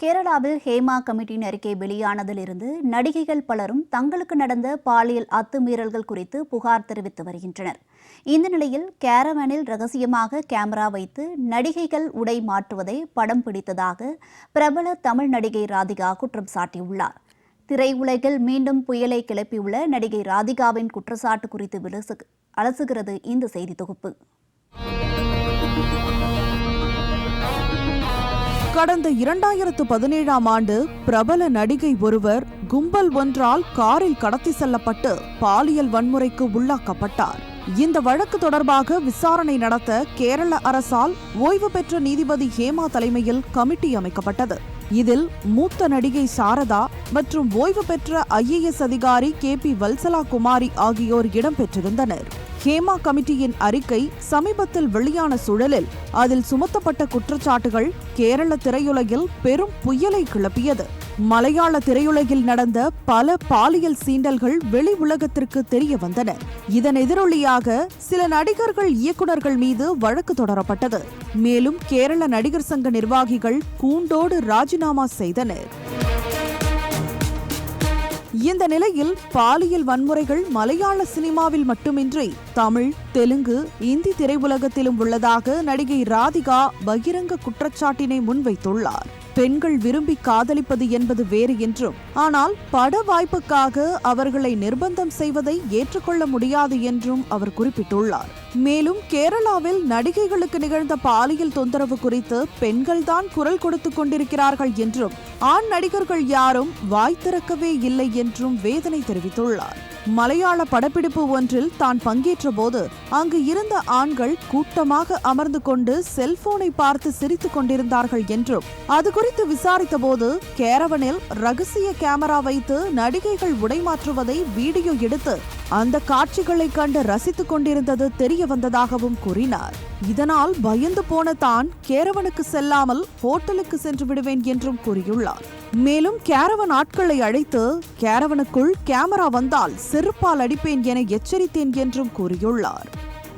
கேரளாவில் ஹேமா கமிட்டியின் அறிக்கை வெளியானதிலிருந்து நடிகைகள் பலரும் தங்களுக்கு நடந்த பாலியல் அத்துமீறல்கள் குறித்து புகார் தெரிவித்து வருகின்றனர். இந்த நிலையில் கேரவனில் ரகசியமாக கேமரா வைத்து நடிகைகள் உடை மாற்றுவதை படம் பிடித்ததாக பிரபல தமிழ் நடிகை ராதிகா குற்றம் சாட்டியுள்ளார். திரையுலகில் மீண்டும் புயலை கிளப்பியுள்ள நடிகை ராதிகாவின் குற்றச்சாட்டு குறித்து அலசுகிறது இந்த செய்தி தொகுப்பு. கடந்த 2017ஆம் ஆண்டு பிரபல நடிகை ஒருவர் கும்பல் ஒன்றால் காரில் கடத்தி செல்லப்பட்டு பாலியல் வன்முறைக்கு உள்ளாக்கப்பட்டார். இந்த வழக்கு தொடர்பாக விசாரணை நடத்த கேரள அரசால் ஓய்வு பெற்ற நீதிபதி ஹேமா தலைமையில் கமிட்டி அமைக்கப்பட்டது. இதில் மூத்த நடிகை சாரதா மற்றும் ஓய்வு பெற்ற IAS அதிகாரி KP வல்சலா குமாரி ஆகியோர் இடம்பெற்றிருந்தனர். ஹேமா கமிட்டியின் அறிக்கை சமீபத்தில் வெளியான சூழலில் அதில் சுமத்தப்பட்ட குற்றச்சாட்டுகள் கேரள திரையுலகில் பெரும் புயலை கிளப்பியது. மலையாள திரையுலகில் நடந்த பல பாலியல் சீண்டல்கள் வெளி உலகத்திற்கு தெரிய வந்தன. இதன் எதிரொலியாக சில நடிகர்கள், இயக்குநர்கள் மீது வழக்கு தொடரப்பட்டது. மேலும் கேரள நடிகர் சங்க நிர்வாகிகள் கூண்டோடு ராஜினாமா செய்தனர். இந்த நிலையில் பாலியல் வன்முறைகள் மலையாள சினிமாவில் மட்டுமின்றி தமிழ், தெலுங்கு, இந்தி திரையுலகத்திலும் உள்ளதாக நடிகை ராதிகா பகிரங்க குற்றச்சாட்டினை முன்வைத்துள்ளார். பெண்கள் விரும்பி காதலிப்பது என்பது வேறு என்றும், ஆனால் பட வாய்ப்புக்காக அவர்களை நிர்பந்தம் செய்வதை ஏற்றுக்கொள்ள முடியாது என்றும் அவர் குறிப்பிட்டுள்ளார். மேலும் கேரளாவில் நடிகைகளுக்கு நிகழ்ந்த பாலியல் தொந்தரவு குறித்து பெண்கள்தான் குரல் கொடுத்துக் கொண்டிருக்கிறார்கள் என்றும், ஆண் நடிகர்கள் யாரும் வாய் திறக்கவே இல்லை என்றும் வேதனை தெரிவித்துள்ளார். மலையாள படப்பிடிப்பு ஒன்றில் தான் பங்கேற்ற போது அங்கு இருந்த ஆண்கள் கூட்டமாக அமர்ந்து கொண்டு செல்போனை பார்த்து சிரித்துக் கொண்டிருந்தார்கள் என்றும், அது குறித்து விசாரித்த போது கேரவனில் ரகசிய கேமரா வைத்து நடிகைகள் உடை மாற்றுவதை வீடியோ எடுத்து அந்த காட்சிகளை கண்டு ரசித்துக் கொண்டிருந்தது தெரிய வந்ததாகவும் கூறினார். இதனால் பயந்து போன தான் கேரவனுக்கு செல்லாமல் ஹோட்டலுக்கு சென்று விடுவேன் என்றும் கூறியுள்ளார். மேலும் கேரவன் ஆட்களை அழைத்து கேரவனுக்குள் கேமரா வந்தால் செருப்பால் அடிப்பேன் என எச்சரித்தேன் என்றும் கூறியுள்ளார்.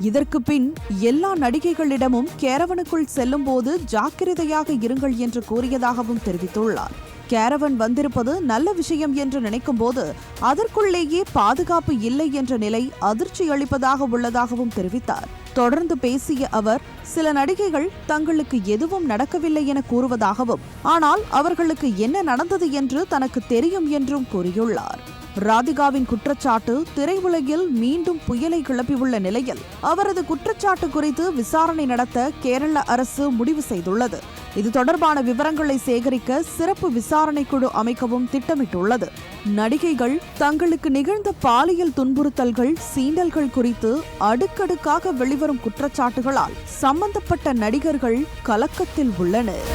இதற்கு பின் எல்லா நடிகைகளிடமும் கேரவனுக்குள் செல்லும் போது ஜாக்கிரதையாக இருங்கள் என்று கூறியதாகவும் தெரிவித்துள்ளார். கேரவன் வந்திருப்பது நல்ல விஷயம் என்று நினைக்கும் போது அதற்குள்ளேயே பாதுகாப்பு இல்லை என்ற நிலை அதிர்ச்சி அளிப்பதாக உள்ளதாகவும் தெரிவித்தார். தொடர்ந்து பேசிய அவர், சில நடிகைகள் தங்களுக்கு எதுவும் நடக்கவில்லை என கூறுவதாகவும், ஆனால் அவர்களுக்கு என்ன நடந்தது என்று தனக்கு தெரியும் என்றும் கூறியுள்ளார். ராதிகாவின் குற்றச்சாட்டு திரையுலகில் மீண்டும் புயலை கிளப்பியுள்ள நிலையில் அவரது குற்றச்சாட்டு குறித்து விசாரணை நடத்த கேரள அரசு முடிவு செய்துள்ளது. இது தொடர்பான விவரங்களை சேகரிக்க சிறப்பு விசாரணை குழு அமைக்கவும் திட்டமிட்டுள்ளது. நடிகைகள் தங்களுக்கு நிகழ்ந்த பாலியல் துன்புறுத்தல்கள், சீண்டல்கள் குறித்து அடுக்கடுக்காக வெளிவரும் குற்றச்சாட்டுகளால் சம்பந்தப்பட்ட நடிகர்கள் கலக்கத்தில் உள்ளனர்.